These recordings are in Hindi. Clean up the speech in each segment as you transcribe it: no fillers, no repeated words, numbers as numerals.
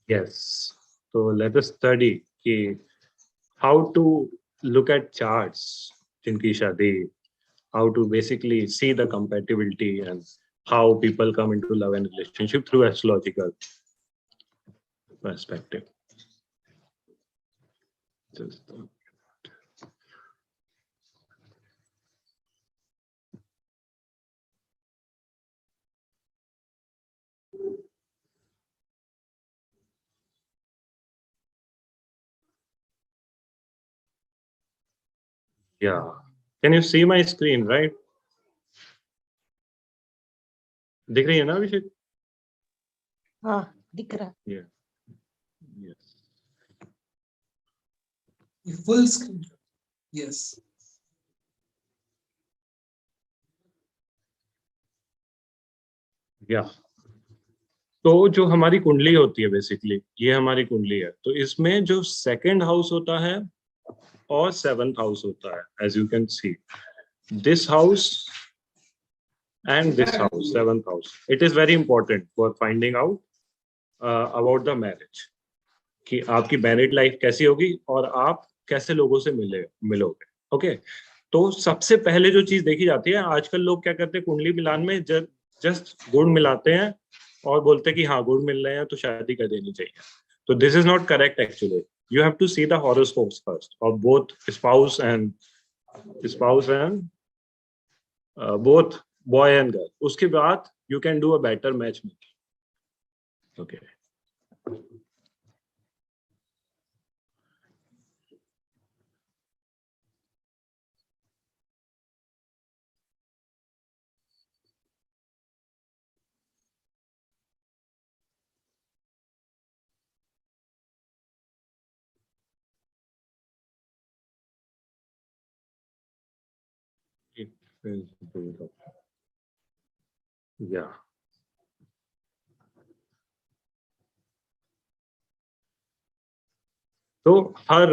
Yes. So let us study how to look at charts जिनकी शादी, how to basically see the compatibility and how people come into love and relationship through astrological perspective. Just, yeah. Can you see my screen, right? दिख रही है ना अभिषेक? हाँ दिख रहा. Yeah. Yes. Full screen. Yes. Yeah. तो जो हमारी कुंडली होती है बेसिकली, ये हमारी कुंडली है. तो इसमें जो सेकंड हाउस होता है और सेवंथ हाउस होता है, as you can see this house and this house, seventh house. It is very important for finding out about the marriage कि आपकी मैरिड लाइफ कैसी होगी और आप कैसे लोगों से मिलोगे. ओके. तो सबसे पहले जो चीज देखी जाती है, आजकल लोग क्या करते हैं, कुंडली मिलान में जस्ट गुण मिलाते हैं और बोलते हैं कि हाँ गुण मिल रहे हैं तो शादी कर देनी चाहिए. तो this is not correct actually. You have to see the horoscopes first of both spouse and both boy and girl. उसके बाद you can do a better matchmaking. Okay. Yeah. तो हर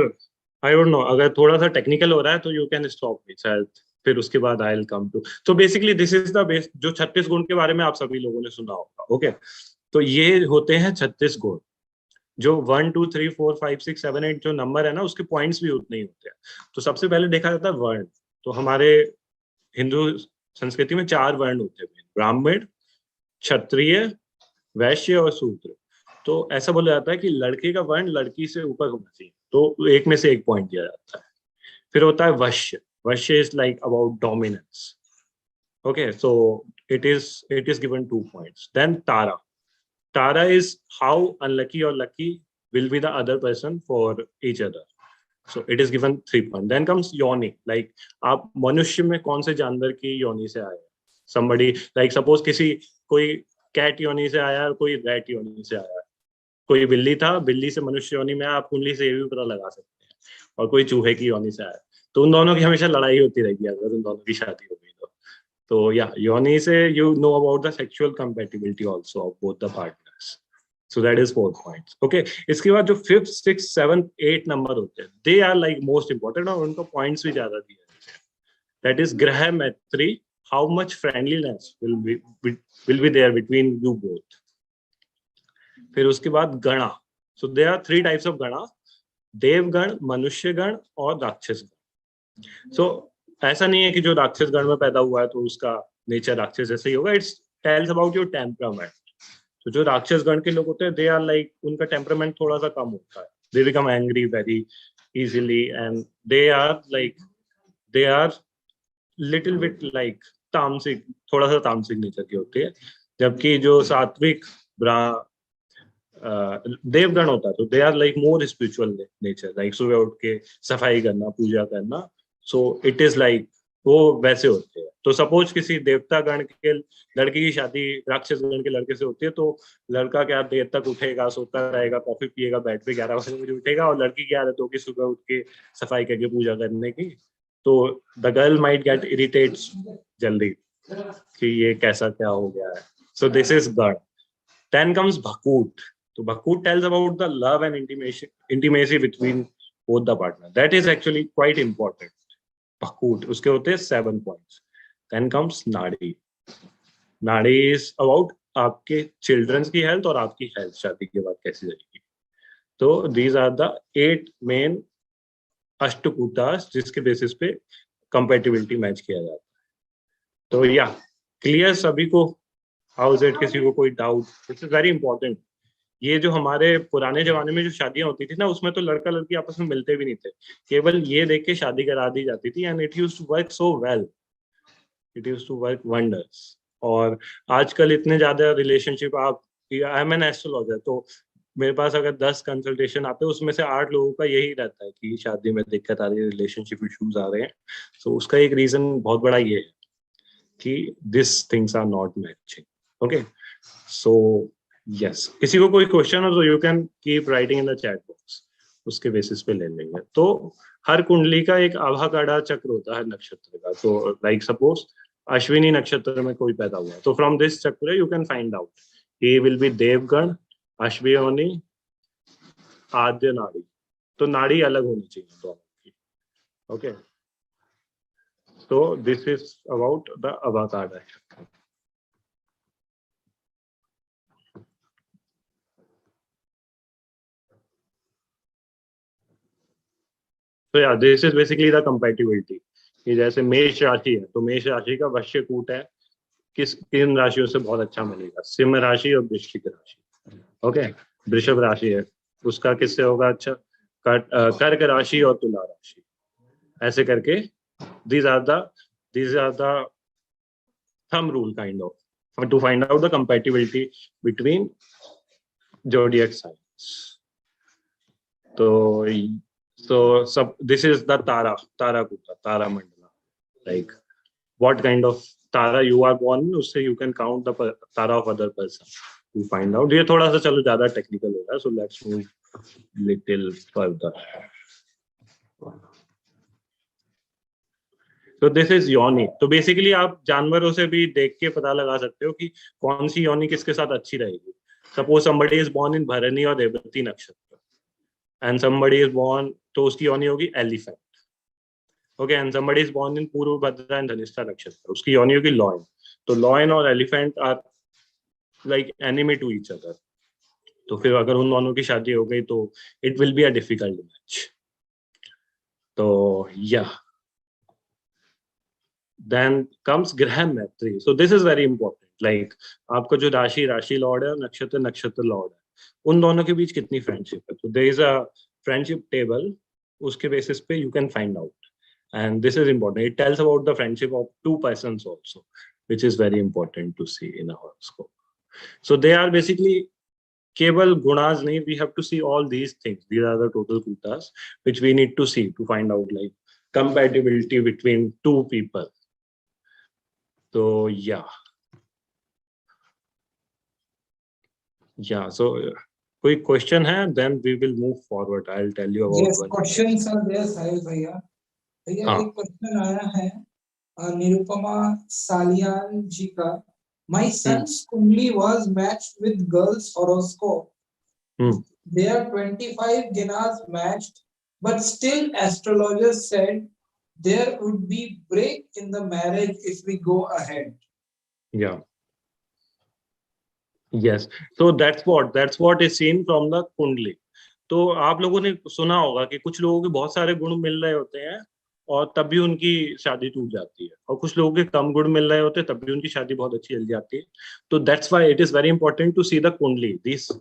आई डोंट नो, अगर थोड़ा सा टेक्निकल हो रहा है तो यू कैन स्टॉप मी शायद, फिर उसके बाद आई विल कम टू. तो basically this is the base. जो 36 गुण के बारे में आप सभी लोगों ने सुना होगा. ओके. तो ये होते हैं 36 गुण. जो 1 2 3 4 5 6 7 8 जो नंबर है ना, उसके पॉइंट्स भी उतने ही होते हैं. तो सबसे पहले देखा जाता है वर्ण. तो हमारे हिंदू संस्कृति में 4 वर्ण होते हैं, ब्राह्मण, क्षत्रिय, वैश्य और शूद्र. तो ऐसा बोला जाता है कि लड़के का वर्ण लड़की से ऊपर होना चाहिए, तो एक में से एक पॉइंट दिया जाता है. फिर होता है Vashya. Vashya is like about dominance. Okay. So it is given 2 points. Then Tara. Tara is how unlucky और lucky will be the other person for each other. So it is given 3 points. Then comes yoni. Like आप मनुष्य में कौन से जानवर की योनि से आए. Somebody like suppose कोई कैट योनि से आया और कोई रैट योनि से आया. कोई बिल्ली था, बिल्ली से मनुष्य योनि में, आप कुंडली से ये भी पता लगा सकते हैं. और कोई चूहे की योनि से आया, तो उन दोनों की हमेशा लड़ाई होती रहेगी अगर उन दोनों की शादी हो गई तो या योनि से you know about the sexual compatibility also of both the partners. So that is 4 points. Okay. इसके बाद जो 5th 6th 7th 8 नंबर होते हैं, they are like most important और उनको पॉइंट्स भी ज्यादा दिए जाते हैं. That is ग्रह मैत्री. How much friendliness will be there between you both. फिर उसके बाद गणा. So there are 3 types of गणा. देवगण, मनुष्य गण और राक्षस गण. So ऐसा नहीं है कि जो राक्षस गण में पैदा हुआ है तो उसका नेचर राक्षस जैसे ही होगा. It tells about your temperament. तो जो राक्षस गण के लोग होते हैं, दे आर लाइक, उनका टेम्परामेंट थोड़ा सा कम होता है. They become angry very easily and they are little bit like तामसिक, थोड़ा सा तामसिक नेचर की होती है. जबकि जो सात्विक देवगण होता है तो they are like more spiritual nature, like सुबह उठ के सफाई करना, पूजा करना. सो इट इज लाइक वो वैसे होते हैं. तो सपोज किसी देवता गण के लड़की की शादी राक्षस गण के लड़के से होती है, तो लड़का क्या देर तक उठेगा, सोता रहेगा, कॉफी पिएगा, बेड पे 11 बजे उठेगा, और लड़की की आदत होगी सुबह उठ के सफाई करके पूजा करने की. तो the girl might get irritates जल्दी कि ये कैसा क्या हो गया है. So this is gana. Then comes Bhakoot. तो Bhakoot tells about the love and intimacy between both the partner. That is actually quite important. Bhakoot, उसके होते हैं 7 points. Then comes नाड़ी. नाड़ी is about आपके चिल्ड्रंस की हेल्थ और आपकी हेल्थ शादी के बाद कैसी रहेगी। तो दीज आर द 8 मेन अष्टकूटास जिसके बेसिस पे कंपैटिबिलिटी मैच किया जाता है। तो या क्लियर सभी को, हाउस इट, किसी को कोई doubt, this is very important. ये जो हमारे पुराने जमाने में जो शादियां होती थी ना, उसमें तो लड़का लड़की आपस में मिलते भी नहीं थे, केवल ये देख के शादी करा दी जाती थी, and it used to work so well, it used to work wonders. और आजकल इतने ज्यादा रिलेशनशिप, आप, आई एम एन एस्ट्रोलॉजर, तो मेरे पास अगर 10 कंसल्टेशन आते हैं उसमें से 8 लोगों का यही रहता है कि शादी में दिक्कत आ रही है, रिलेशनशिप इश्यूज आ रहे हैं। तो उसका एक रीजन बहुत बड़ा ये है कि this things are not matching. Okay, so yes, किसी को कोई क्वेश्चन हो तो you can keep writing in the chat box, उसके बेसिस पे ले लेंगे। तो हर कुंडली का एक आभाकाड़ा चक्र होता है नक्षत्र का। तो लाइक सपोज अश्विनी नक्षत्र में कोई पैदा हुआ, तो फ्रॉम दिस चक्र you can find out he will be Devgan, Ashwini, आद्य नाड़ी। तो नाड़ी अलग होनी चाहिए दोनों की। Okay, so this is about the avakada. So yeah, this is basically the compatibility. कि जैसे मेष राशि है, तो मेष राशि का वश्य कूट है, किन राशियों से बहुत अच्छा मिलेगा, सिंह राशि और वृश्चिक राशि। ओके, वृषभ राशि है, उसका किससे होगा अच्छा, कर्क राशि और तुला राशि। ऐसे करके these are the thumb rule kind of to find out the compatibility between zodiac signs. So this is the tara kuta, tara mandala, like what kind of tara you are born, उससे you can count the tara of other person to find out. ये थोड़ा सा चलो ज्यादा टेक्निकल हो रहा है, so let's move little further. तो दिस इज योनि। तो बेसिकली आप जानवरों से भी देख के पता लगा सकते हो कि कौन सी योनि किसके साथ अच्छी रहेगी। Suppose somebody is born in भरणी और रेवती नक्षत्र, एंड somebody is born, तो उसकी योनि होगी elephant. Okay, and somebody is born in पूर्व भद्रा एंड धनिष्ठा नक्षत्र, उसकी योनि होगी लॉयन। तो लॉयन और elephant are like enemy to each other. तो फिर अगर उन दोनों की शादी हो गई तो it will be a difficult match. तो या then comes ग्रह मैत्री। so this is very important, like आपका जो राशि लॉर्ड है और नक्षत्र लॉर्ड है, उन दोनों के बीच कितनी फ्रेंडशिप है। तो there is a friendship table, उसके बेसिस पे you can find out, and this is important, it tells about the friendship of two persons also, which is very important to see in a horoscope. So they are basically केवल गुणास नहीं, we have to see all these things, these are the total kutas which we need to see to find out like compatibility between two people. So yeah, so कोई क्वेश्चन है, then we will move forward, I'll tell you about Yes, questions are there, साहिल भैया। भैया एक क्वेश्चन आया है निरुपमा सालियान जी का। My son's कुंडली was matched with girls horoscope. There are 25 ginas matched, but still astrologers said there would be break in the marriage if we go ahead. Yeah. Yes. So that's what is seen from the कुंडली। तो आप लोगों ने सुना होगा कि कुछ लोगों के बहुत सारे गुण मिल रहे होते हैं और तब भी उनकी शादी टूट जाती है, और कुछ लोगों के कम गुण मिल रहे होते हैं तब भी उनकी शादी बहुत अच्छी चल जाती है। तो that's why it is very important to see the kundli, this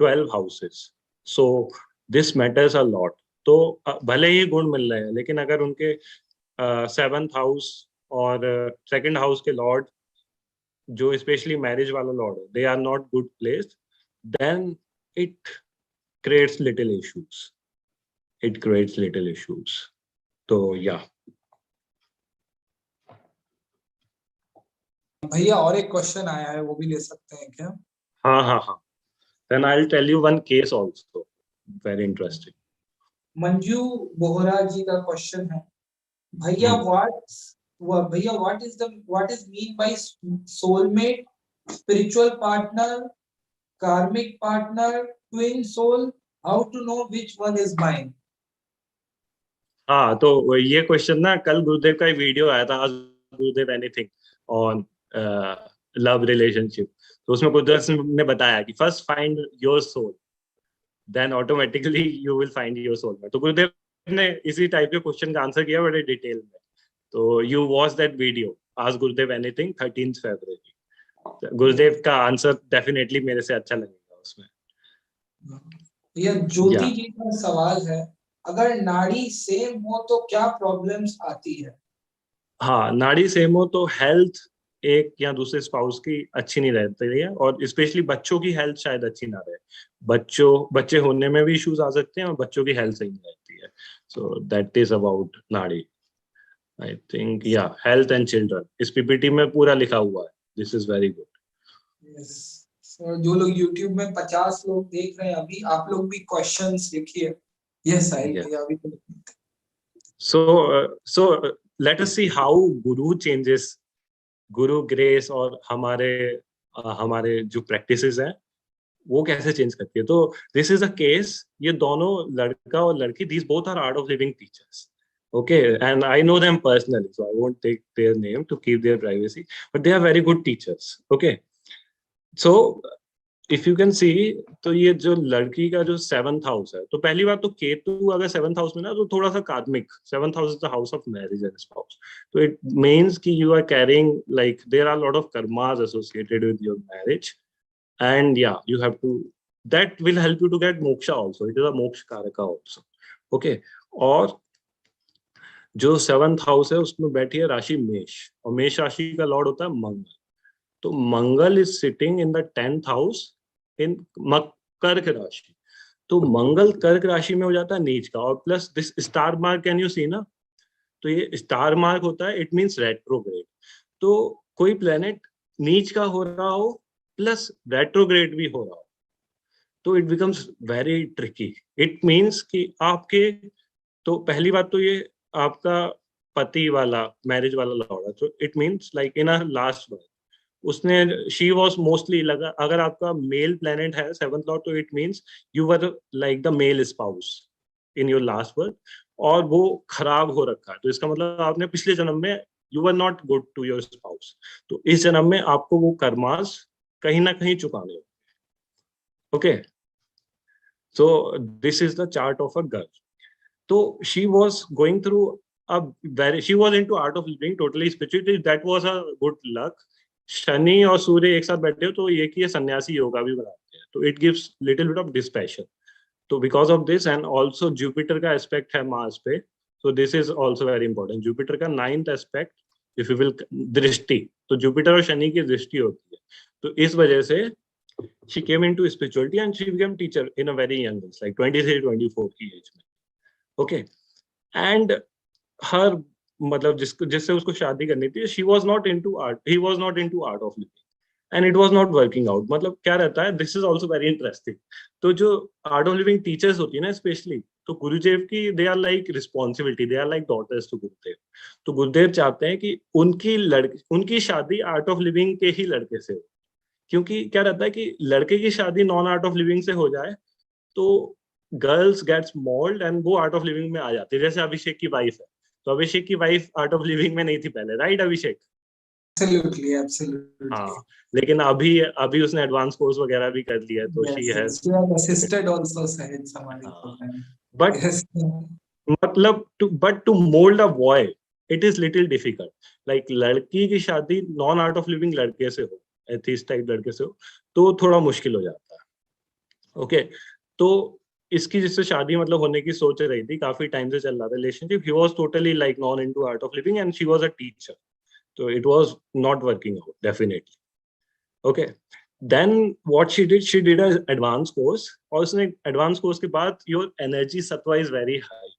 12 houses, so this matters a lot. तो भले ही गुण मिल रहे हैं, लेकिन अगर उनके 7th हाउस और 2nd हाउस के लॉर्ड, जो स्पेशली मैरिज वाला लॉर्ड है, they are not good placed, then it creates little issues. तो या भैया और एक क्वेश्चन आया है, वो भी ले सकते हैं क्या? हाँ, then I'll tell you one case also, very interesting. Manju Bohra जी का क्वेश्चन है, भैया what is mean by soulmate, spiritual partner, karmic partner, twin soul, how to know which one is mine? हाँ, तो ये क्वेश्चन ना, कल गुरुदेव का एक वीडियो आया था, गुरुदेव एनीथिंग ऑन लव रिलेशनशिप, तो उसमें कुदरत ने बताया कि first find your soul, then automatically you will find your soulmate. तो गुरुदेव ने इसी टाइप के क्वेश्चन का आंसर किया बड़े डिटेल में। तो यू वॉच दैट वीडियो, आज गुरुदेव एनीथिंग 13 फरवरी। गुरुदेव का आंसर डेफिनेटली मेरे से अच्छा लगेगा उसमें। ये ज्योति जी का सवाल है, अगर नाड़ी सेम हो तो क्या प्रॉब्लम्स आती है? हाँ, नाड़ी सेम हो तो हेल्थ एक या दूसरे स्पाउस की अच्छी नहीं रहती है, और स्पेशली बच्चों की हेल्थ शायद अच्छी ना रहे। बच्चे होने में भी इश्यूज आ सकते हैं और बच्चों की हेल्थ सही नहीं रहती है। सो दैट इज अबाउट नाड़ी, आई थिंक। या हेल्थ एंड चिल्ड्रन, इस पीपीटी में पूरा लिखा हुआ है। This is very good. Yes, जो लोग YouTube में 50 लोग देख रहे हैं अभी, आप लोग भी क्वेश्चंस लिखिए। यस साहिल भैया अभी तो। So let us see how Guru changes, Guru grace और हमारे जो प्रैक्टिसेस हैं वो कैसे चेंज करती है। तो दिस इज अ केस, ये दोनों लड़का और लड़की, these both are Art of Living teachers, okay, and I know them personally, so I won't take their name to keep their privacy, but they are very good teachers, okay. So if you can सी, तो ये जो लड़की का जो 7th हाउस है, तो पहली बात तो केतु अगर 7th हाउस में ना, तो थोड़ा सा karmic, 7th house is the house of marriage and spouse, तो इट मींस कि you are carrying, like there are lot of karmas associated with your marriage, and yeah you have to, that will help you to get moksha also, it is a moksha karak also, okay. और जो 7th हाउस है उसमें बैठी है राशि मेष, और मेष राशि का लॉर्ड होता है मंगल, तो Mangal is sitting in the 10th house in Kark rashi, तो मंगल कर्क राशि में हो जाता है नीच का, और plus this star mark, can you see ना, तो ये स्टार मार्क होता है, इट मींस रेट्रोग्रेड। तो कोई प्लेनेट नीच का हो रहा हो प्लस रेट्रोग्रेड भी हो रहा हो, तो it becomes very tricky. It means कि आपके, तो पहली बात तो ये आपका पति वाला मैरिज वाला लॉर्ड है, तो it means like in a last birth उसने, शी वॉज मोस्टली, लगा अगर आपका मेल प्लेनेट है 7th लॉर्ड, तो it means you were like the male spouse in your last birth, और वो खराब हो रखा है, तो इसका मतलब आपने पिछले जन्म में you were not good to your spouse, तो इस जन्म में आपको वो कर्मास कहीं ना कहीं चुकाने हो, okay. So this is the chart of a girl. तो she was going through a she was into art of living, totally spiritual, that was a good luck। Shani और सूर्य एक साथ बैठे हो तो ये कि ये सन्यासी योगा भी बनाते हैं, तो it gives little bit of dispassion, तो because of this, and also Jupiter का एस्पेक्ट है मार्स पे, so this is also very important। Jupiter का 9th aspect, if you will, दृष्टि, तो जुपिटर और शनि की दृष्टि होती है, तो इस वजह से she came into spirituality and she became teacher in a very young age, like 23-24 की एज में, ओके। एंड हर, मतलब जिससे उसको शादी करनी थी, she was not into art, he was not into art of living, and it was not working out. मतलब क्या रहता है, this is also very interesting, तो जो आर्ट ऑफ लिविंग टीचर्स होती है ना स्पेशली, तो गुरुदेव की, they are like responsibility, they are like daughters to Gurudev, तो गुरुदेव चाहते हैं कि उनकी शादी आर्ट ऑफ लिविंग के ही लड़के से हो, क्योंकि क्या रहता है कि लड़के की शादी नॉन आर्ट ऑफ लिविंग से हो जाए तो गर्ल्स गेट्स मोल्ड एंड वो आर्ट ऑफ लिविंग में आ जाती है। जैसे अभिषेक की वाइफ है, तो अभिषेक की वाइफ आर्ट ऑफ लिविंग में नहीं थी पहले, राइट अभिषेक? Absolutely absolutely. हाँ, लेकिन अभी अभी उसने एडवांस कोर्स वगैरह भी कर लिया है, तो she has assisted also Sahaj Samadhi program. But मतलब to mould a boy it is little difficult, like लड़की की शादी नॉन आर्ट ऑफ लिविंग लड़के से हो, एथिस्ट टाइप लड़के से हो, तो थोड़ा मुश्किल हो जाता है, ओके। तो इसकी जिससे शादी मतलब होने की सोच रही थी, काफी टाइम से चल रहा था relationship, he was totally like non into art of living and she was a teacher, so it was not working out definitely, okay। Then what she did an advanced course, और उसने advanced course के बाद your energy sattva is very high,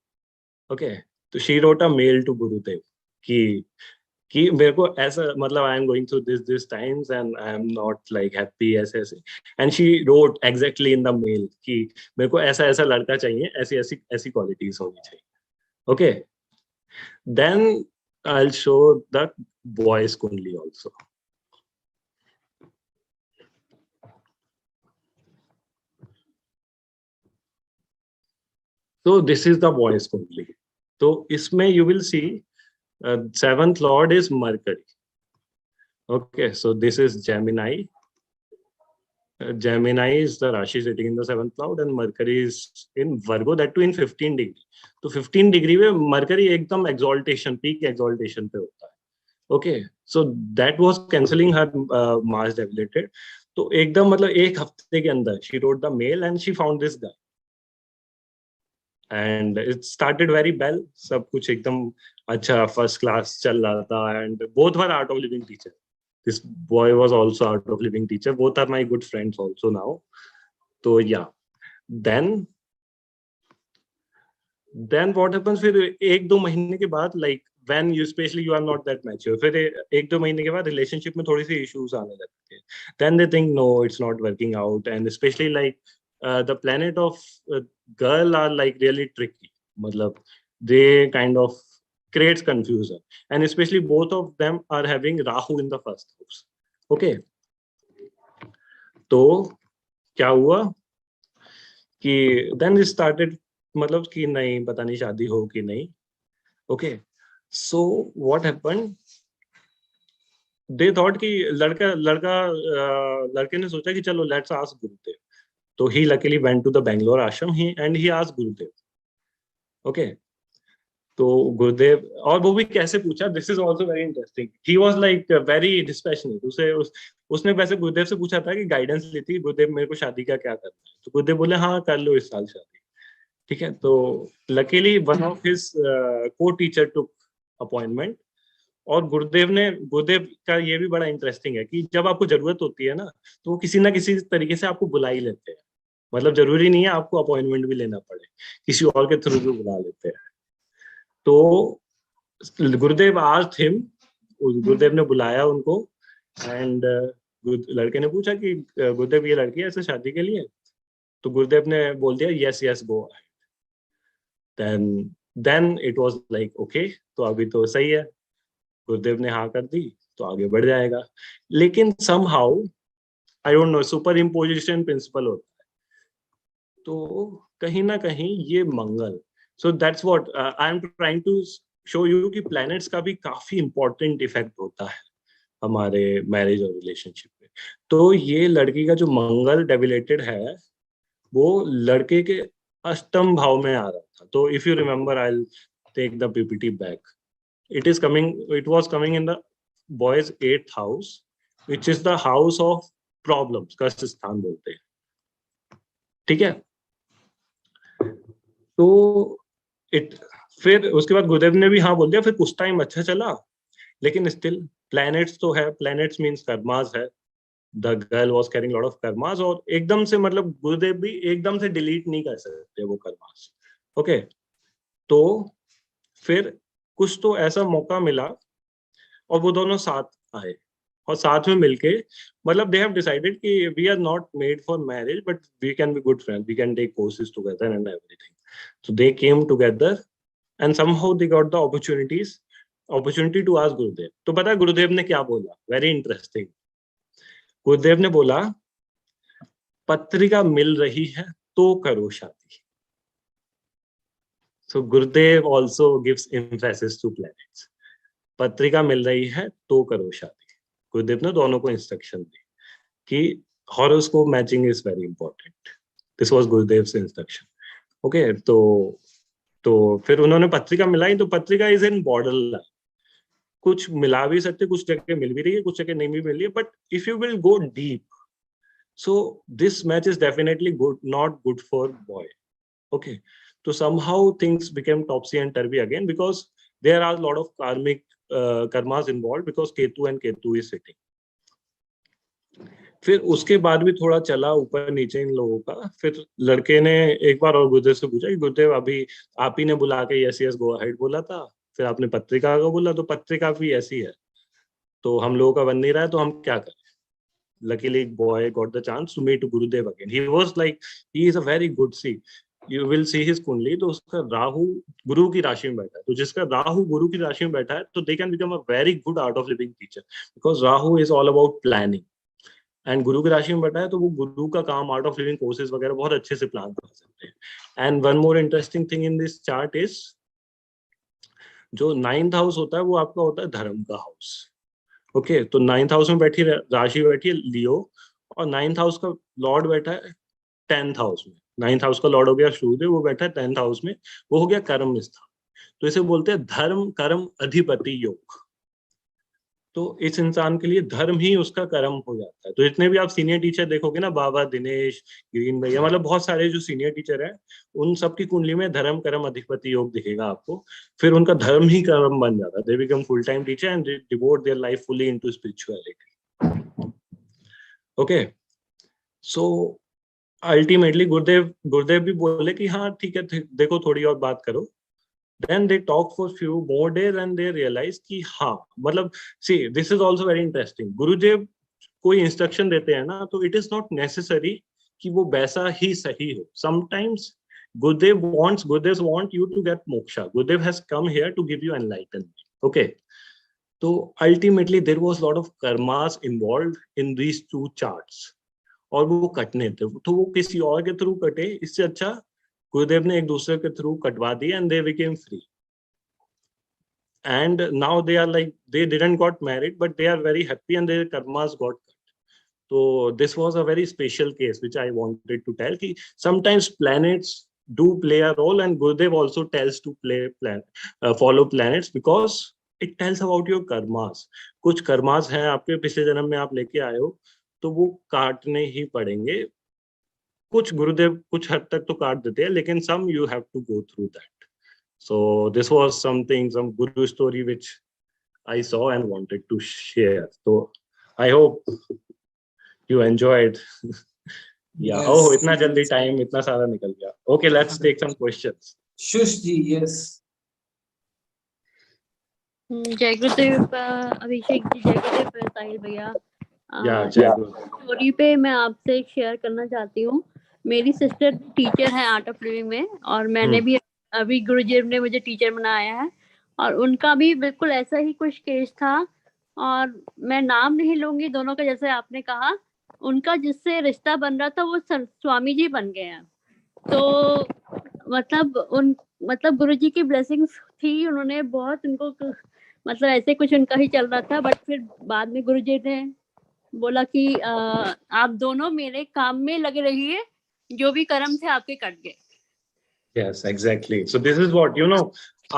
okay, तो she wrote a mail to Gurudev कि मेरे को ऐसा, मतलब I am going through this times and I am not like happy, ऐसे ऐसे, and she wrote exactly in the mail कि मेरे को ऐसा ऐसा लड़का चाहिए, ऐसी ऐसी ऐसी क्वालिटीज होनी चाहिए, okay. Then I will show the boy's kundli also. So this is the boys कुंडली, तो इसमें you will see 7th lord is Mercury, Okay, so this is Gemini. Gemini is the Rashi sitting in the 7th cloud and Mercury is in Virgo, that too in 15 degree. तो 15 डिग्री में मरकरी एकदम exaltation, peak exaltation पे होता है. Okay, so that was cancelling her Mars debilitated. तो एकदम मतलब एक हफ्ते के अंदर she wrote the mail and she found this guy. And it started very well. सब कुछ एकदम अच्छा first class चल रहा था and both were art of living teacher. This boy was also art of living teacher. Both are my good friends also now. So yeah, then what happens? फिर एक दो महीने के बाद, like when you especially you are not that mature, फिर एक दो महीने के बाद relationship में थोड़ी सी issues आने लगते हैं. Then they think no, it's not working out, and especially like the planet of girl are like really tricky. मतलब they kind of creates confusion, and especially both of them are having Rahu in the first house. Okay, तो क्या हुआ कि then it started मतलब कि नहीं पता नहीं शादी हो कि नहीं. Okay, so what happened? They thought कि लड़के ने सोचा कि चलो let's ask Gurudev. तो he luckily went to the Bangalore ashram and he asked Gurudev. Okay, तो गुरुदेव, और वो भी कैसे पूछा, this is also very interesting. He was like very dispassionate. उसने वैसे गुरुदेव से पूछा था कि गाइडेंस ली थी, गुरुदेव मेरे को शादी का क्या करना है. तो गुरुदेव बोले हाँ कर लो इस साल शादी. ठीक है, तो लकीली वन ऑफ हिज को टीचर टुक अपॉइंटमेंट. और गुरुदेव का ये भी बड़ा इंटरेस्टिंग है कि जब आपको जरूरत होती है ना, तो वो किसी ना किसी तरीके से आपको बुला ही लेते हैं. मतलब जरूरी नहीं है आपको अपॉइंटमेंट भी लेना पड़े, किसी और के थ्रू भी बुला लेते हैं. तो गुरुदेव asked him, गुरुदेव ने बुलाया उनको एंड लड़के ने पूछा कि गुरुदेव ये लड़की है ऐसे शादी के लिए. तो गुरुदेव ने बोल दिया yes yes go. Then it was like okay, तो अभी तो सही है, गुरुदेव ने हाँ कर दी तो आगे बढ़ जाएगा. लेकिन somehow I don't know, superimposition principle होता है. तो कहीं ना कहीं ये Mangal, so that's what I am trying to show you कि प्लैनेट्स का भी काफी इंपॉर्टेंट इफेक्ट होता है हमारे मैरिज और रिलेशनशिप में. तो ये लड़की का जो मंगल डेबिलेटेड है वो लड़के के अष्टम भाव में आ रहा था. तो if you remember, I will take the PPT back. It was coming in the boy's 8th house, which is the house of problems, कष्ट स्थान बोलते हैं. ठीक है, तो फिर उसके बाद गुरुदेव ने भी हाँ बोल दिया. फिर कुछ टाइम अच्छा चला, लेकिन स्टिल प्लैनेट्स तो है, प्लैनेट्स मींस कर्मास है. The girl was carrying lot of karmas, और एकदम से मतलब गुरुदेव भी एकदम से डिलीट नहीं कर सकते वो कर्मास. ओके, तो फिर कुछ तो ऐसा मौका मिला और वो दोनों साथ आए और साथ में मिलके मतलब दे हैव डिसाइडेड कि we are not made for marriage but we can be good friends, we can take courses together and everything. So they came together and somehow they got the opportunity to ask Gurudev. तो पता है गुरुदेव ने क्या बोला? Very interesting. गुरुदेव ने बोला पत्रिका मिल रही है तो करो शादी. So Gurudev also gives emphasis to planets. पत्रिका मिल रही है तो करो शादी. गुरुदेव ने दोनों को इंस्ट्रक्शन दी कि horoscope matching is very important. This was Gurudev's instruction. Okay, तो फिर उन्होंने पत्रिका मिलाई. तो पत्रिका इज इन बॉर्डर लाइन, कुछ मिला भी सकते, कुछ जगह मिल भी रही है, कुछ जगह नहीं भी मिल रही है. But if you will go deep, so this match is definitely good, not good for boy. Okay, तो somehow things became topsy and turvy again because there are lot of karmic karmas involve because Ketu is sitting. फिर उसके बाद भी थोड़ा चला ऊपर नीचे इन लोगों का. फिर लड़के ने एक बार और गुरुदेव से पूछा कि गुरुदेव अभी आप ही ने बुला के यस यस गो अहेड बोला था, फिर आपने पत्रिका का बोला, तो पत्रिका भी ऐसी है, तो हम लोगों का बन नहीं रहा है, तो हम क्या करें. Luckily boy got the chance to meet Gurudev again. He was like, he is a very good, see, you will see his कुंडली, तो उसका राहु गुरु की राशि में बैठा है. तो जिसका राहु गुरु की राशि में बैठा है तो they can become a very good art of living teacher because Rahu is all about planning. And गुरु की राशि में बैठा है तो वो गुरु का काम आर्ट ऑफ लिविंग कोर्सेज वगैरह बहुत अच्छे से प्लान कर सकते हैं. And one more interesting thing in this chart is जो 9th हाउस होता है वो आपका होता है धर्म का हाउस. ओके, तो 9th हाउस में बैठी राशि बैठी है लियो, और 9th हाउस का लॉर्ड बैठा है 10th हाउस में। 9th हाउस का लॉर्ड हो गया सूर्य, वो बैठा है 10th हाउस में, वो हो गया कर्म स्थान। तो इसे बोलते हैं धर्म कर्म अधिपति योग। तो इस इंसान के लिए धर्म ही उसका कर्म हो जाता है। तो जितने भी आप सीनियर टीचर देखोगे ना, बाबा दिनेश, ग्रीन भैया, मतलब बहुत सारे जो सीनियर टीचर हैं, उन सबकी कुंडली में धर्म कर्म अधिपति योग दिखेगा आपको। फिर उनका धर्म ही कर्म बन जाता है। They become full time teacher and they devote their life fully into spirituality. Okay, so ultimately गुरुदेव भी बोले कि हाँ ठीक है, देखो थोड़ी और बात करो। Then they talk for few more days and they realize कि हाँ, मतलब see this is also very interesting. गुरुदेव कोई इंस्ट्रक्शन देते हैं ना, तो it is not necessary कि वो वैसा ही सही हो. Sometimes Gurudev want you to get moksha. Gurudev has come here to give you enlightenment. Okay. तो ultimately there was lot of karmas involved in these two charts. और वो कटने थे, तो वो किसी और के थ्रू कटे, इससे अच्छा गुरुदेव ने एक दूसरे के थ्रू कटवा दिया and they became free. And now they are like, they didn't got married but they are very happy and their karmas got cut. तो this was a very special case which I wanted to tell कि sometimes planets do play a role, and Gurudev also tells to follow planets because it tells about your karmas. कुछ कर्मास हैं आपके पिछले जन्म में आप लेके आए हो, तो वो काटने ही पड़ेंगे। कुछ गुरुदेव कुछ हद तक तो काट देते हैं, लेकिन some you have to go through that. So this was some guru story which I saw and wanted to share. So I hope you enjoyed. Yeah. Yes. Oh, इतना जल्दी टाइम इतना सारा निकल गया. Okay, let's take some questions. Shush ji, yes. जय गुरुदेव अभिषेक जी, जय गुरुदेव साहिल भैया। स्टोरी पे मैं आपसे शेयर करना चाहती हूँ। मेरी सिस्टर टीचर है आर्ट ऑफ लिविंग में, और मैंने भी अभी गुरुदेव ने मुझे टीचर बनाया है, और उनका भी बिल्कुल ऐसा ही कुछ केस था। और मैं नाम नहीं लूंगी दोनों का, जैसे आपने कहा, उनका जिससे रिश्ता बन रहा था वो स्वामी जी बन गए हैं। तो मतलब गुरुजी की ब्लेसिंग्स थी, उन्होंने बहुत उनको, मतलब ऐसे कुछ उनका ही चल रहा था। बट फिर बाद में गुरुजी ने बोला कि आप दोनों मेरे काम में लगे रहिए, जो भी कर्म थे आपके कट गए। Yes, exactly. So this is what, you know,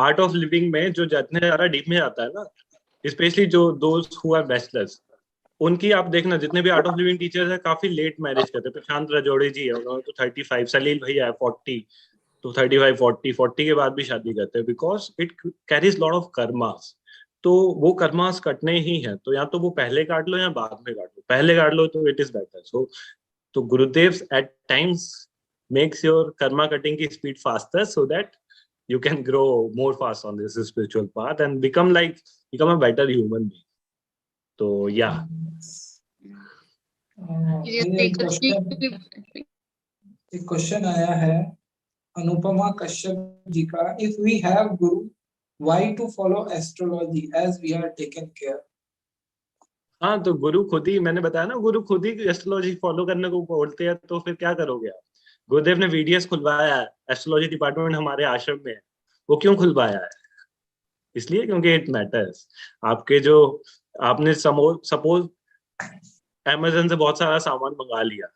art of living में जो जितने ज्यादा डीप में जाता है ना, स्पेशली जो those who are bachelors, उनकी आप देखना, जितने भी आर्ट ऑफ लिविंग टीचर्स हैं काफी लेट मैरिज करते हैं। प्रशांत राजौड़े जी है, उन्होंने तो 35, सलील भैया है 40, तो 35 40 के बाद भी शादी करते हैं, because it carries lot of karmas. तो वो कर्मास कटने ही हैं, तो या तो वो पहले काट लो या बाद में काट लो। पहले काट लो तो इट इज बेटर। सो तो Gurudev at times makes your karma cutting की speed faster, so that you can grow more fast on this spiritual path and become a better human being. So yeah. एक क्वेश्चन आया है अनुपमा कश्यप जी का, if we have guru why to follow astrology as we are taken care. हाँ, तो गुरु खुद ही, मैंने बताया ना, गुरु खुद ही एस्ट्रोलॉजी फॉलो करने को बोलते हैं, तो फिर क्या करोगे आप। गुरुदेव ने वीडियोस खुलवाया है, एस्ट्रोलॉजी डिपार्टमेंट हमारे आश्रम में है। वो क्यों खुलवाया है? इसलिए क्योंकि इट मैटर्स। आपके जो आपने सपोज अमेज़न से बहुत सारा सामान मंगा लिया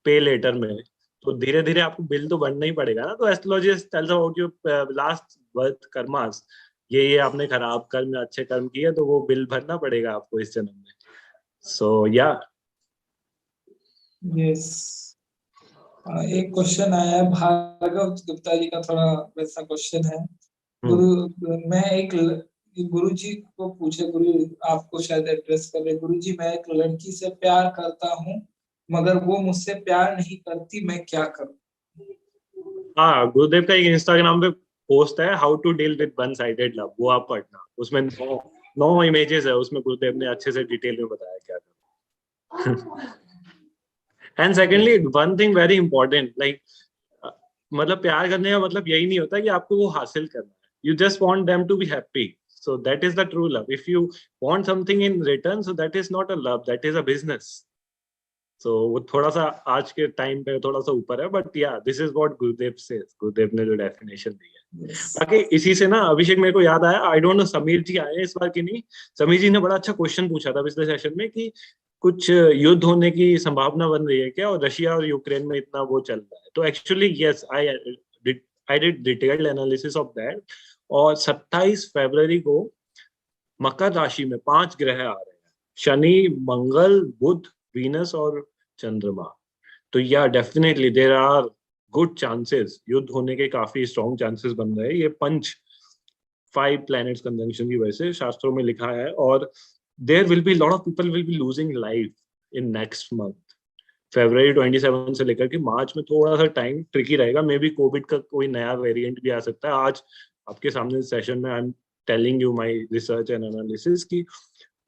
पे लेटर में, तो धीरे धीरे आपको बिल तो बनना ही पड़ेगा ना। तो astrology tells about your last birth karmas, ये आपने खराब कर्म या अच्छे कर्म किए, तो वो बिल भरना पड़ेगा आपको इस जन्म में। सो या यस। एक क्वेश्चन आया है भार्गव गुप्ता जी का, थोड़ा वैसा क्वेश्चन है। गुरु जी को पूछे, गुरु आपको शायद एड्रेस कर रहे। गुरु जी, मैं एक लड़की से प्यार करता हूँ मगर वो मुझसे प्यार नहीं करती, मैं क्या करूँ? हाँ, गुरुदेव का एक इंस्टाग्राम पे पोस्ट है, how to deal with one sided love, वो आप पढ़ना। उसमें 9 इमेजेस है, उसमें गुरुदेव ने अच्छे से डिटेल में बताया क्या करना। And secondly one thing very important, like मतलब प्यार करने का मतलब यही नहीं होता कि आपको वो हासिल करना है। You just want them to be happy, so that is the true love. If you want something in return, so that is not a love, that is a business. So वो थोड़ा सा आज के टाइम पे थोड़ा सा ऊपर है, बट या this is what Gurudev says, गुरुदेव ने जो डेफिनेशन दी है। Yes. बाकी इसी से ना अभिषेक मेरे को याद आया, आई डोंट नो समीर जी आए इस बार कि नहीं। समीर जी ने बड़ा अच्छा क्वेश्चन पूछा था पिछले सेशन में कि कुछ युद्ध होने की संभावना बन रही है क्या, और रशिया और यूक्रेन में इतना वो चल रहा है। तो actually yes, I did detailed analysis of that. और 27 फरवरी को मकर राशि में 5 ग्रह आ रहे हैं, शनि, मंगल, बुध, वीनस और चंद्रमा। तो या definitely there are good chances, युद्ध होने के काफी स्ट्रॉन्ग चांसेस बन रहे हैं। ये पंच 5 प्लैनेट्स कंजंक्शन की वजह से शास्त्रों में लिखा है। और there will be lot of people will be losing life in next month. February 27 से लेकर के मार्च में थोड़ा सा टाइम ट्रिकी रहेगा। मे बी कोविड का कोई नया वेरिएंट भी आ सकता है। आज आपके सामने सेशन में I am telling you my research and analysis कि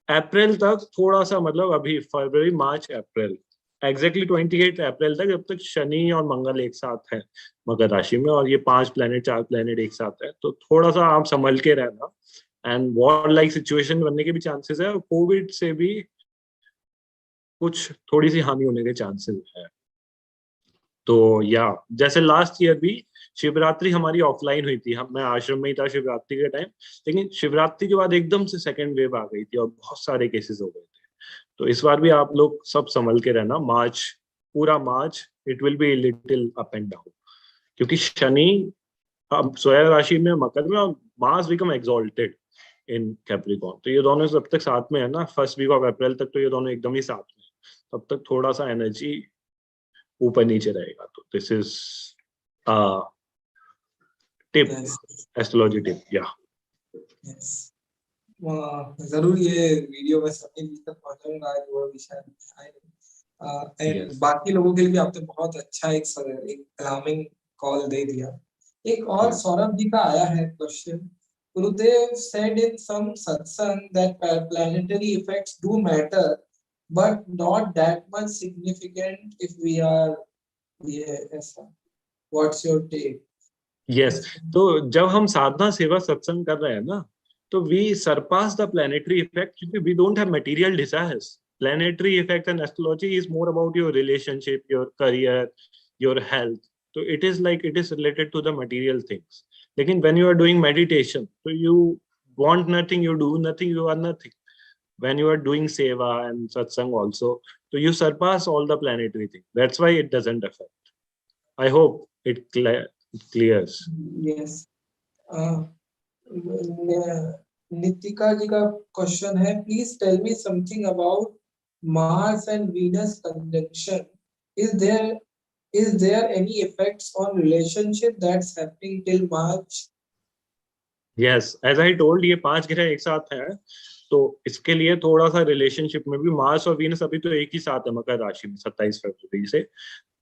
अप्रैल तक थोड़ा सा, मतलब अभी फरवरी, मार्च, अप्रैल, एग्जैक्टली 28 अप्रैल तक, जब तक शनि और मंगल एक साथ है मकर राशि में, और ये 5 प्लैनेट 4 प्लैनेट एक साथ है, तो थोड़ा सा आप संभल के रहना। एंड वॉर लाइक सिचुएशन बनने के भी चांसेस है, और कोविड से भी कुछ थोड़ी सी हानि होने के चांसेस है। तो या जैसे लास्ट ईयर भी शिवरात्रि हमारी ऑफलाइन हुई थी, हम मैं आश्रम में ही था शिवरात्रि के टाइम, लेकिन शिवरात्रि के बाद एकदम से सेकेंड वेव आ गई थी और बहुत सारे केसेस हो गए थे। तो इस बार भी आप लोग सब संभल के रहना। मार्च, पूरा March it will be little up and down, क्योंकि शनि स्वयं राशि में मकर में, और मार्स बिकम एक्सॉल्टेड इन कैप्रिकॉर्न। तो ये दोनों जब तक साथ में है ना, फर्स्ट वीक ऑफ अप्रैल तक तो ये दोनों एकदम ही साथ में, तब तक थोड़ा सा एनर्जी ऊपर नीचे रहेगा। तो this is tip, Yes. Astrology tip. या Yes. जरूर ये वीडियो में सभी तक पहुंचाऊंगा आज वो विषय एंड Yes. बाकी लोगों के लिए भी आपने बहुत अच्छा एक अलार्मिंग कॉल दे दिया। एक और Yes. सौरभ जी का आया है question. Gurudev said in some satsang that planetary effects do matter, but not that much significant if we are ऐसा। What's your take? यस, तो जब हम साधना सेवा सत्संग कर रहे हैं ना, तो we surpass the planetary effect, क्योंकि we don't have material desires. Planetary effect and astrology is more about your relationship, your career, your health. तो it is like it is related to the material things. लेकिन when you are doing meditation, तो you want nothing, you do nothing, you are nothing. When you are doing seva and satsang also, so you surpass all the planetary things. That's why it doesn't affect. I hope it clears. Yes. Nitika ji का क्वेश्चन है, please tell me something about Mars and Venus conjunction. Is there any effects on relationship that's happening till March? Yes, as I told, ये 5 ग्रह एक साथ हैं, तो इसके लिए थोड़ा सा रिलेशनशिप में भी मार्स और वीनस अभी तो एक ही साथ है मकर राशि में 27 फरवरी से,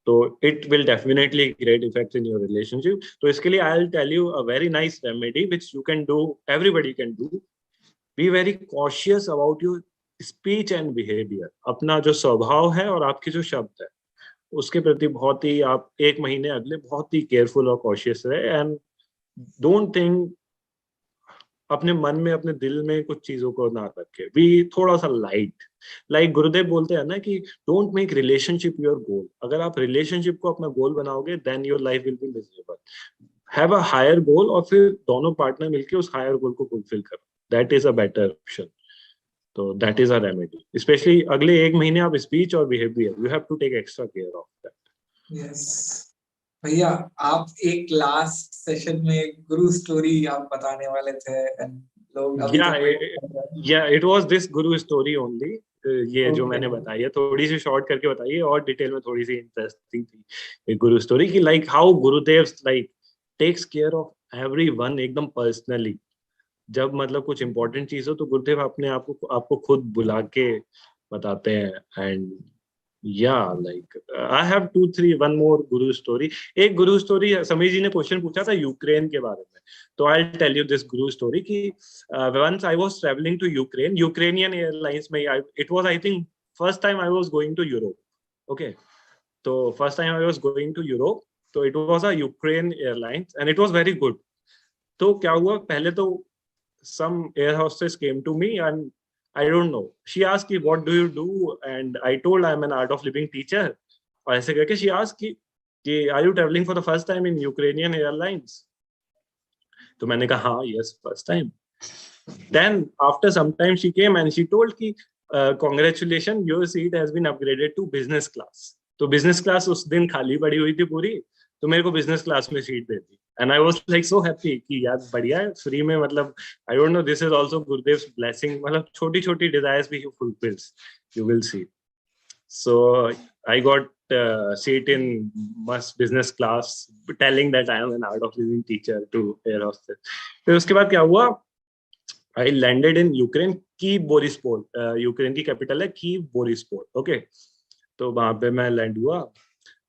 तो it will definitely create effects in your relationship. तो इसके लिए I will tell you a very nice remedy which you can do, everybody can do. Be very cautious about your speech and behaviour. अपना जो स्वभाव है और आपके जो शब्द है, उसके प्रति बहुत ही आप 1 महीने अगले बहुत ही केयरफुल और कॉशियस रहे। एंड डोंट थिंक, अपने मन में, अपने दिल में कुछ चीजों को ना रखे। भी थोड़ा सा लाइक गुरुदेव बोलते हैं ना कि don't make relationship your goal. अगर आप रिलेशनशिप को अपना गोल बनाओगे, then your life will be miserable. Have a higher goal, और फिर दोनों पार्टनर मिलके उस हायर गोल को फुलफिल करो। That is a better option. तो that is a remedy. Specially अगले 1 महीने आप स्पीच और behaviour, you have to take extra care of that. Yes भैया, आप एक लास्ट सेशन में गुरु स्टोरी आप बताने वाले थे, लोग अभी या it was this guru story only. ये जो मैंने बताई है थोड़ी सी शॉर्ट करके बताई है, और डिटेल में थोड़ी सी इंटरेस्टिंग थी ये गुरु स्टोरी की। Like how Gurudev like takes care of everyone एकदम पर्सनली। जब मतलब कुछ इंपॉर्टेंट चीज हो तो गुरुदेव अपने आपको खुद बुला के बताते हैं। एंड या like I have 1 more Guru story. एक गुरु स्टोरी, समीर जी ने क्वेश्चन पूछा था यूक्रेन के बारे में, तो I will tell you this guru story कि once I was travelling to Ukraine, Ukrainian airlines में, it was I think first time I was going to Europe. Okay, तो first time I was going to Europe, तो it was a Ukraine airlines and it was very good. तो क्या हुआ, पहले तो some air hostess came to me and I don't know. She asked कि what do you do, and I told I'm an art of living teacher. और ऐसे करके she asked कि are you traveling for the first time in Ukrainian Airlines? तो मैंने कहा हाँ, yes, first time. Then after some time she came and she told कि congratulations, your seat has been upgraded to business class. तो business class उस दिन खाली पड़ी हुई थी पूरी, तो मेरे को business class में seat they the. And I was like so happy कि यार बढ़िया है, फ्री में. मतलब I don't know, this is also Gurudev's blessing. मतलब छोटी छोटी desires भी he fulfills, you will see. So I got seat in must business class, telling that I am an art of living teacher to air hostess. फिर उसके बाद क्या हुआ? I landed in Ukraine, Kyiv Borispol. Ukraine की कैपिटल है Kyiv Borispol. Okay, तो वहां पे मैं लैंड हुआ.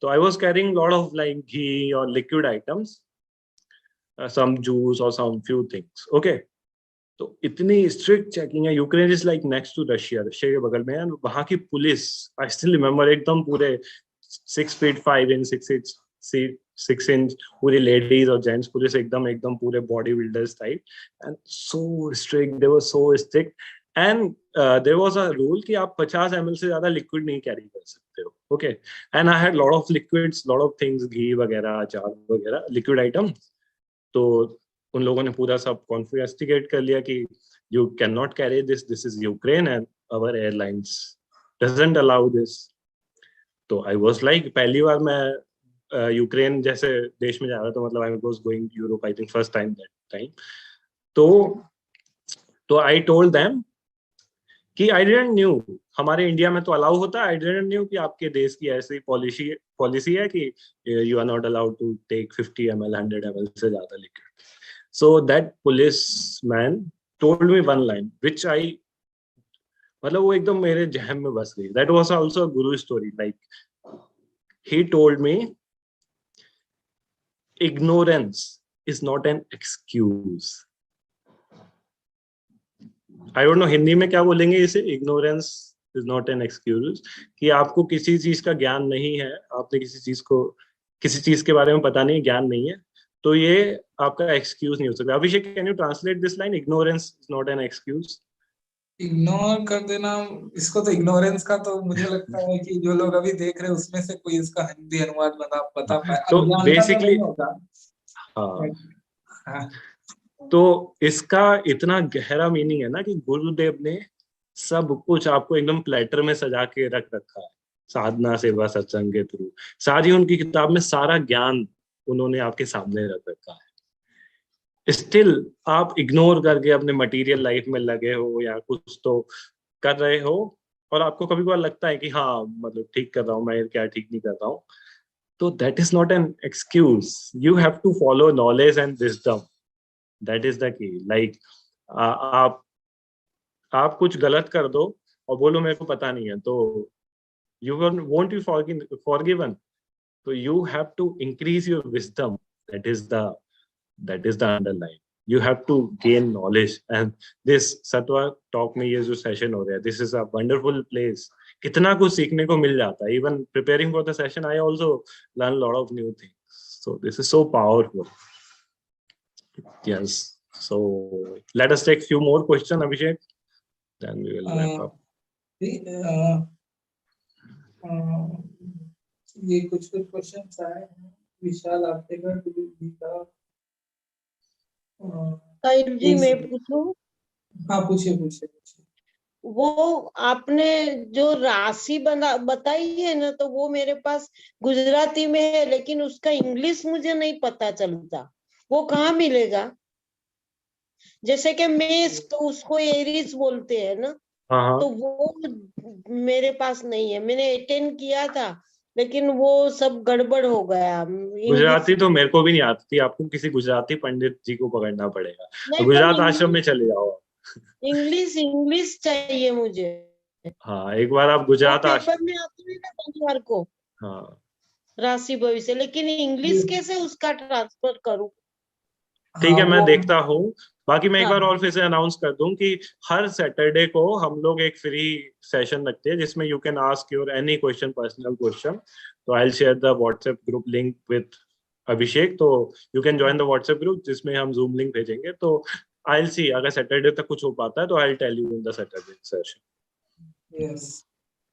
तो I was carrying lot of like ghee or liquid items, some juice or some few things. Okay, तो इतनी स्ट्रिक्ट चेकिंग है. Ukraine is like next to Russia, Russia के बगल में है. वहां की पुलिस, आई स्टिल रिमेम्बर, एकदम पूरे 6 feet 5 inch 6 inch पूरी लेडीज और जेंट्स पुलिस, एकदम पूरे body builders type, and so strict. They were so strict. And there was a rule कि आप 50 ml से ज्यादा लिक्विड नहीं कैरी कर सकते हो. Okay, and I had lot of liquids, lot of things, घी वगैरह, अचार वगैरह, लिक्विड आइटम. तो उन लोगों ने पूरा सब कॉन्फिगरेट कर लिया कि you can not carry this, this is Ukraine and our airlines doesn't allow this. तो आई वाज लाइक, पहली बार मैं यूक्रेन जैसे देश में जा रहा था. मतलब आई was going Europe, I think first time that time. तो आई टोल्ड देम कि आई डिडंट न्यू, हमारे इंडिया में तो अलाउ होता है, आई डिडंट न्यू कि आपके देश की ऐसी पॉलिसी है कि you are not allowed to take 50 ml 100 ml से ज्यादा liquid. So that policeman told me one line, which I, मतलब वो एकदम मेरे जहन में बस गई. That was also a guru story. Like he told me, ignorance is not an excuse. I don't know Hindi में क्या बोलेंगे इसे. Ignorance is not an excuse. कि आपको किसी चीज का ज्ञान नहीं है, आपने किसी चीज के बारे में पता नहीं, ज्ञान नहीं है, तो ये आपका एक्सक्यूज नहीं हो सकता. Abhishek, can you translate this line? Ignorance is not an excuse. Ignore कर देना इसको. तो इग्नोरेंस का तो मुझे लगता है कि जो लोग अभी देख रहे हैं उसमें से कोई इसका हिंदी अनुवाद बता पाए. तो बेसिकली हाँ, तो इसका इतना गहरा मीनिंग है ना कि गुरुदेव ने सब कुछ आपको एकदम प्लेटर में सजा के रख रखा है, साधना सेवा सत्संग के थ्रू. सारी उनकी किताब में सारा ज्ञान उन्होंने आपके सामने रख रखा है. स्टिल आप इग्नोर करके अपने मटेरियल लाइफ में लगे हो या कुछ तो कर रहे हो, और आपको कभी कभार लगता है कि हाँ मतलब ठीक कर रहा हूँ मैं, क्या ठीक नहीं कर रहा हूँ. तो that is not an excuse. You have to follow knowledge and wisdom. That is the key. Like आप कुछ गलत कर दो और बोलो मेरे को पता नहीं है, तो you won't be forgiven. So you have to increase your wisdom. That is the underline. You have to gain knowledge. And this Satwa talk में ये जो session हो रहा है, this is a wonderful place. कितना कुछ सीखने को मिल जाता है. Even preparing for the session, I also learn a lot of new things. So this is so powerful. Yes. So let us take few more questions, Abhishek. Then we will wrap up. ये कुछ क्वेश्चंस आए हैं. विशाल आप्टेकर जी का. साहिल जी मैं पूछूं? हाँ पूछिए. वो आपने जो राशि बताई है ना, तो वो मेरे पास गुजराती में है, लेकिन उसका इंग्लिश मुझे नहीं पता चलता. वो कहाँ मिलेगा? जैसे कि मेष, तो उसको एरीज बोलते हैं ना, तो वो मेरे पास नहीं है. मैंने अटेंड किया था, लेकिन वो सब गड़बड़ हो गया. गुजराती तो मेरे को भी नहीं आती. आपको किसी गुजराती पंडित जी को पकड़ना पड़ेगा. तो गुजरात आश्रम में चले जाओ. इंग्लिश चाहिए मुझे. हाँ, एक बार आप गुजरात पेपर में आती है ना शनिवार को. हाँ, राशि भविष्य, लेकिन इंग्लिश कैसे उसका ट्रांसफर करूं? ठीक है, मैं देखता हूँ. बाकी मैं एक बार और फिर से अनाउंस कर दूं कि हर सैटरडे को हम लोग एक फ्री सेशन रखते हैं जिसमें you can ask your any question, personal question. तो I will share the WhatsApp group link with Abhishek. तो you can join the WhatsApp group जिसमें हम जूम लिंक भेजेंगे. तो I'll see अगर सैटरडे तक कुछ हो पाता है तो I'll tell you in the Saturday session. Yes.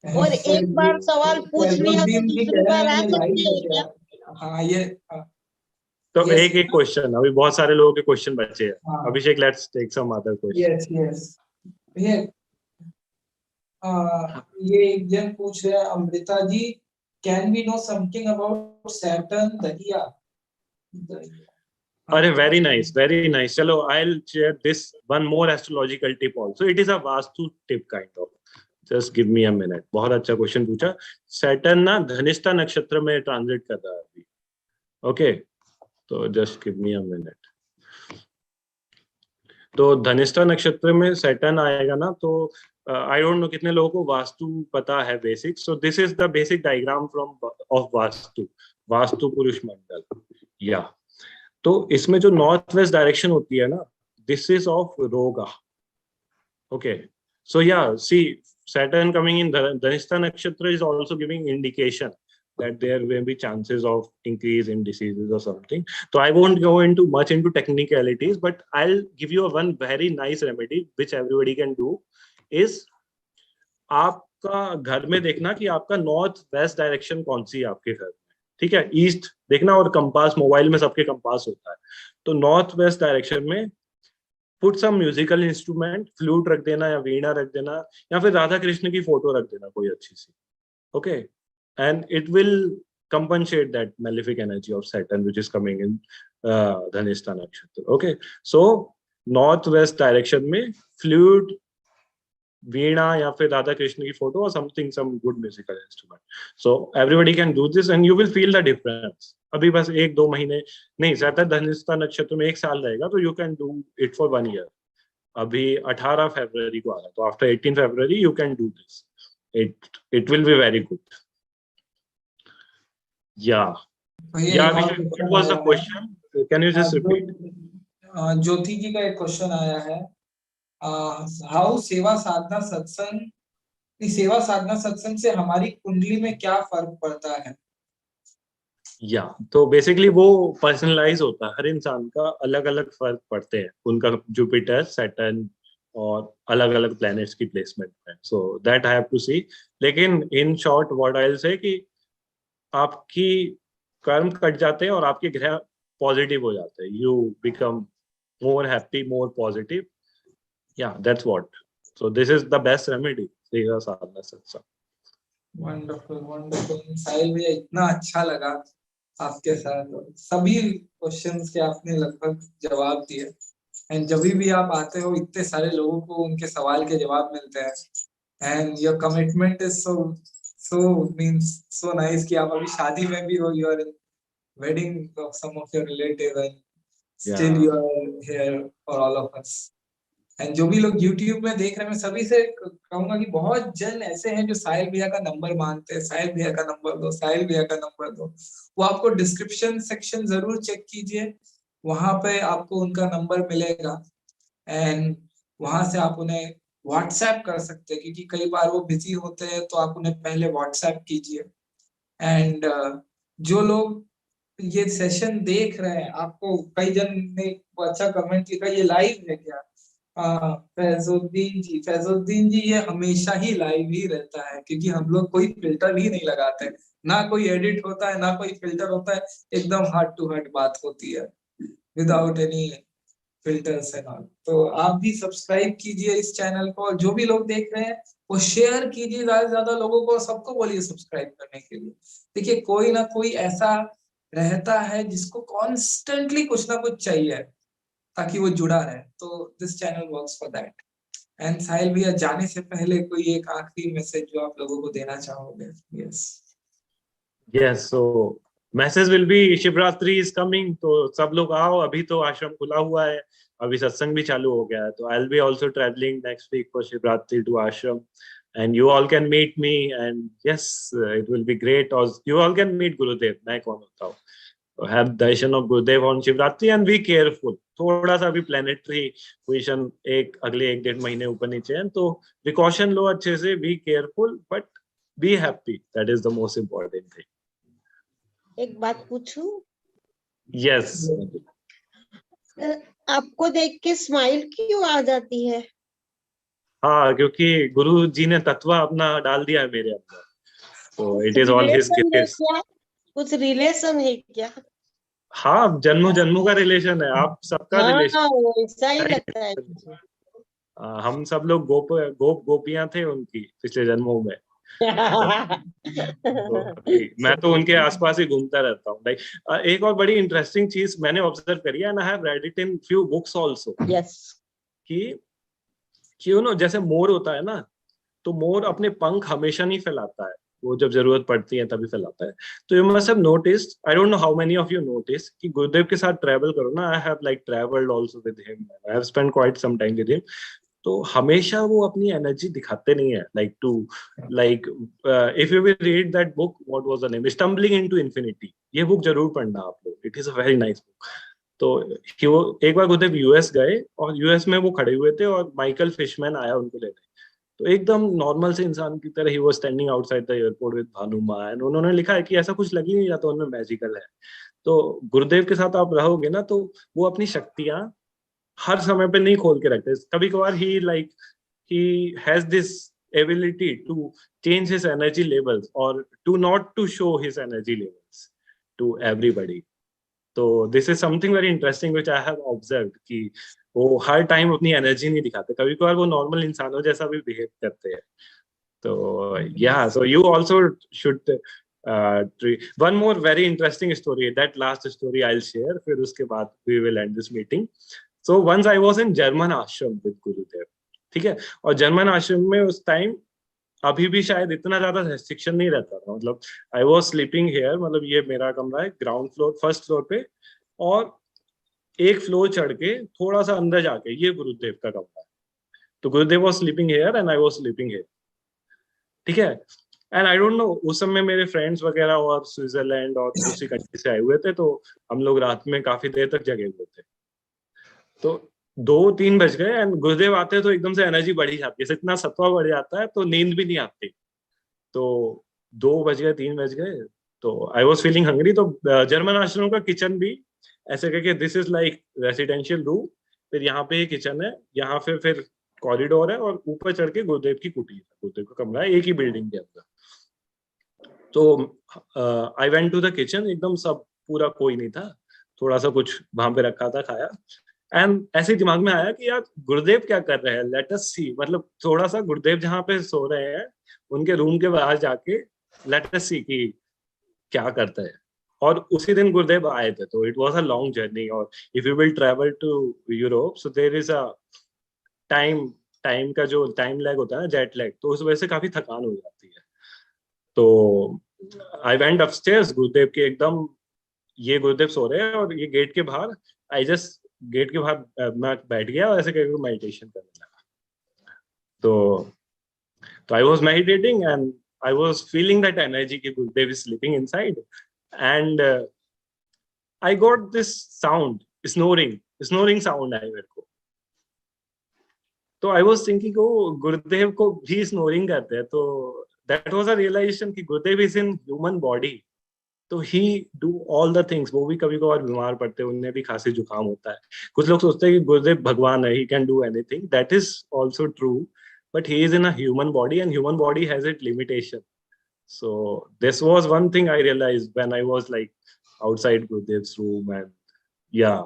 और एक बार सवाल पूछ लिया तो फैजुद्दीन जी दूसरी कह रहे बार हैं आ ये सकते लाइव है हैं क्या? क्या? हाँ ये तो Yes. एक एक क्वेश्चन, अभी बहुत सारे लोगों के क्वेश्चन बचे हैं. हाँ. अभिषेक, let's take some other question. Yes. ये एक जन पूछ रहे हैं, Amrita ji, can we know something about Saturn dhaiya? अरे very nice. चलो I'll share this one more astrological tip also. It is a vastu tip kind of. Just give me a minute. बहुत अच्छा क्वेश्चन पूछा. सैटर्न ना धनिष्ठा नक्षत्र में ट्रांजिट कर रहा है अभी. ओके, तो just give me a minute. तो धनिष्ठा नक्षत्र में सैटर्न आएगा ना, तो आई डोंट नो कितने लोगों को वास्तु पता है basic. So this is the basic diagram from of vastu पुरुष मंडल. या तो इसमें जो नॉर्थ वेस्ट डायरेक्शन होती है ना, दिस इज ऑफ रोगा. ओके, सो या सी Saturn coming in Dhanistha Nakshatra is also giving indication that there may be chances of increase in diseases or something. So I won't go into much into technicalities, but I'll give you one very nice remedy which everybody can do. is आपका घर में देखना कि आपका नॉर्थ वेस्ट डायरेक्शन कौन सी है आपके घर में. ठीक है, ईस्ट देखना, और कंपास, मोबाइल में सबके कंपास होता है. तो नॉर्थ वेस्ट डायरेक्शन में put some musical instrument, flute रख देना या वीणा रख देना, या फिर राधा कृष्ण की फोटो रख देना कोई अच्छी सी. Okay, and it will compensate that malefic energy of Saturn which is coming in Dhanistha Nakshatra. Okay, so northwest direction में flute, वीणा या फिर राधा कृष्ण की फोटो और something, some good musical instrument. So everybody can do this and you will feel the difference. अभी बस 1-2 महीने नहीं, ज्यादा धनिष्ठा नक्षत्र में 1 साल रहेगा, तो you can do it for 1 year. अभी 18 फरवरी को आ रहा है, तो after 18 February you can do this. It will be very good. What was the question? Can you just repeat? ज्योति जी का एक क्वेश्चन आया है, हाउ सेवा साधना सत्संग से हमारी कुंडली में क्या फर्क पड़ता है? तो बेसिकली वो पर्सनलाइज होता है, हर इंसान का अलग अलग फर्क पड़ते हैं उनका जुपिटर, सैटर्न और अलग अलग प्लैनेट्स की प्लेसमेंट में. So that I have to see. लेकिन in short what I will say कि आपकी कर्म कट जाते हैं और आपके ग्रह पॉजिटिव हो जाते हैं. You become more happy, more positive. That's what. So this is the best remedy. सेवा साधना सत्संग. वंडरफुल साहिल भैया, इतना अच्छा लगा आपके साथ. सभी क्वेश्चंस के आपने लगभग जवाब दिए. एंड जब भी आप आते हो, इतने सारे लोगों को उनके सवाल के जवाब मिलते हैं. And your commitment is so nice कि आप अभी शादी में भी हो, you are in wedding of some of your relatives and still you are here for all of us. And जो भी लोग YouTube में देख रहे हैं, मैं सभी से कहूंगा कि बहुत जन ऐसे हैं जो साहिल भैया का नंबर मांगते हैं, साहिल भैया का नंबर दो, साहिल भैया का नंबर दो. वो आपको डिस्क्रिप्शन सेक्शन जरूर चेक कीजिए, वहां पे आपको उनका नंबर मिलेगा. एंड वहां से आप उन्हें व्हाट्सएप कर सकते हैं, क्योंकि कई बार वो बिजी होते हैं, तो आप उन्हें पहले व्हाट्सएप कीजिए. एंड जो लोग ये सेशन देख रहे हैं, आपको कई जन ने अच्छा कमेंट लिखा, ये लाइव है क्या? फैजुद्दीन जी, ये हमेशा ही लाइव ही रहता है, क्योंकि हम लोग कोई फिल्टर ही नहीं लगाते, ना कोई एडिट होता है, ना कोई फिल्टर होता है. एकदम हार्ट टू हार्ट बात होती है, without any filters and all. तो आप भी सब्सक्राइब कीजिए इस चैनल को, और जो भी लोग देख रहे हैं वो शेयर कीजिए ज्यादा से ज्यादा लोगों को, सबको बोलिए सब्सक्राइब करने के लिए. देखिए, कोई ना कोई ऐसा रहता है जिसको कॉन्स्टेंटली कुछ ना कुछ चाहिए ताकि वो जुड़ा रहे. तो this channel works for that. And Sahil भैया, जाने से पहले कोई एक आखिरी मैसेज जो आप लोगों को देना चाहोगे? Yes, so message will be, Shivratri is coming, तो सब लोग आओ. अभी तो आश्रम खुला हुआ है, अभी सत्संग भी चालू हो गया है. तो I will be also travelling next week for Shivratri to ashram, and you all can meet me. And yes, it will be great. Or you all can meet Gurudev. मैं कौन होता हूँ? Have darshan of Gurudev on Shivratri and be careful. थोड़ा सा भी planetary position अगले 1-1.5 महीने ऊपर नीचे है, तो precaution लो अच्छे से. Be careful but be happy. That is the most important thing. एक बात पूछूं? Yes. आपको देख के स्माइल क्यों आ जाती है? हाँ, क्योंकि गुरु जी ने तत्व अपना डाल दिया है मेरे अंदर, तो it is all his relation है गिफ्ट। क्या? कुछ रिलेशन है क्या? हाँ, जन्मों जन्मों का रिलेशन है, आप सबका रिलेशन। हाँ, वैसा ही लगता है मुझे। हम सब लोग गोपियां थे उनकी पिछले जन्मों में। तो मैं तो उनके आसपास ही घूमता रहता हूँ। लाइक एक और बड़ी इंटरेस्टिंग चीज मैंने ऑब्जर्व करी है, and I have read it in few books also, yes. कि यू नो जैसे मोर होता है ना, तो मोर अपने पंख हमेशा नहीं फैलाता है, वो जब जरूरत पड़ती है तभी फैलाता है। तो you must have noticed, I don't know how many of you notice, कि गुरुदेव के साथ ट्रैवल करो ना, I have like travelled also with him, I have spent quite some time with him. तो हमेशा वो अपनी एनर्जी दिखाते नहीं है, like to like if you will read that book, what was the name, stumbling into infinity, ये बुक जरूर पढ़ना आप लोग, it is a very nice book. तो वो एक बार गुरुदेव यूएस गए, और यूएस में वो खड़े हुए थे और माइकल फिशमैन आया उनको लेने। तो एकदम नॉर्मल से इंसान की तरह ही वो standing outside the airport with Bhanuma, and उन्होंने लिखा है कि ऐसा कुछ लग ही नहीं रहा था उनमें मैजिकल है। तो गुरुदेव के साथ आप रहोगे ना, तो वो अपनी शक्तियां हर समय पे नहीं खोल के रखते, कभी कभार ही like he has this ability to change his energy levels, or to not to show his energy levels to everybody. तो this is something very interesting which I have observed, कि वो हर टाइम अपनी एनर्जी नहीं दिखाते, कभी कभार वो नॉर्मल इंसानों जैसा भी बिहेव करते हैं। तो yeah, so you also should one more very interesting story, that last story I'll share, फिर उसके बाद we will end this meeting. So once I was in German ashram with Gurudev, ठीक है, और जर्मन आश्रम में उस टाइम अभी भी शायद इतना ज्यादा रेस्ट्रिक्शन नहीं रहता था, मतलब आई वाज स्लीपिंग हियर, मतलब ये मेरा कमरा है ग्राउंड फ्लोर, फर्स्ट फ्लोर पे, और एक फ्लोर चढ़ के थोड़ा सा अंदर जाके ये गुरुदेव का कमरा है। तो गुरुदेव was sleeping here and I was sleeping here, ठीक है। एंड आई डोंट नो, उस समय मेरे फ्रेंड्स वगैरह और स्विट्जरलैंड और दूसरी कंट्री से आए हुए थे, तो हम लोग रात में काफी देर तक जगे हुए थे। तो 2-3 बज गए, एंड गुरुदेव आते हैं तो एकदम से एनर्जी बढ़ी जाती है, इतना सत्वा बढ़ जाता है तो नींद भी नहीं आती। तो 2 बज गए, 3 बज गए, तो आई वॉज फीलिंग हंग्री। तो जर्मन आश्रम का किचन भी ऐसे करके, this is like residential room, फिर यहाँ पे किचन है, यहाँ पे फिर कॉरिडोर है, और ऊपर चढ़ के गुरुदेव की कुटी है, गुरुदेव का कमरा है एक ही बिल्डिंग के अंदर। तो I went to the kitchen, एकदम सब पूरा कोई नहीं था, थोड़ा सा कुछ वहां पे रखा था, खाया। एंड ऐसे दिमाग में आया कि यार गुरुदेव क्या कर रहे हैं, लेट अस सी, मतलब थोड़ा सा गुरुदेव जहाँ पे सो रहे हैं उनके रूम के बाहर जाके लेट अस सी कि क्या करते हैं। और उसी दिन गुरुदेव आए थे, तो it was a long journey, और if you will travel to Europe, so there is a time का जो टाइम लैग होता है ना, जेट लैग, तो उस वजह से काफी थकान हो जाती है। तो आई वेंट अपस्टेयर्स, गुरुदेव के एकदम, ये गुरुदेव सो रहे हैं और ये गेट के बाहर, आई जस्ट गेट के बाहर मैं बैठ गया और ऐसे करके मेडिटेशन करने लगा। तो I was meditating and I was feeling that energy कि गुरुदेव is sleeping inside, and I got this sound, snoring sound आया मेरे को। तो आई वाज थिंकिंग ओ गुरुदेव को भी स्नोरिंग करते हैं, तो दैट वाज अ रियलाइजेशन कि गुरुदेव इज इन ह्यूमन बॉडी, तो ही डू ऑल द थिंग्स। वो भी कभी कभार बीमार पड़ते हैं, उन्हें भी खांसी जुकाम होता है। कुछ लोग सोचते हैं कि गुरुदेव भगवान है, he can do anything, that is also true, but he is in a human body, and human body has it limitation. So this was one thing I realized when I was like outside Gurudev's room, and yeah,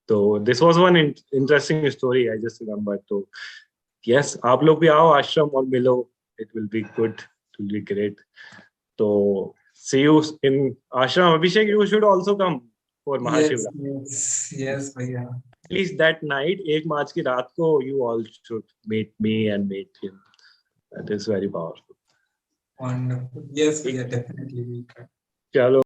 तो this was one interesting story I just remember. तो यस, आप लोग भी आओ आश्रम और मिलो, it will be good, it will be great. तो see you in ashram. Abhishek, you should also come for Mahashivratri. Yes, भैया. At least that night, 1 मार्च की रात को, you all should meet me and meet him. That is very powerful. Wonderful. Yes, भैया, definitely. चलो।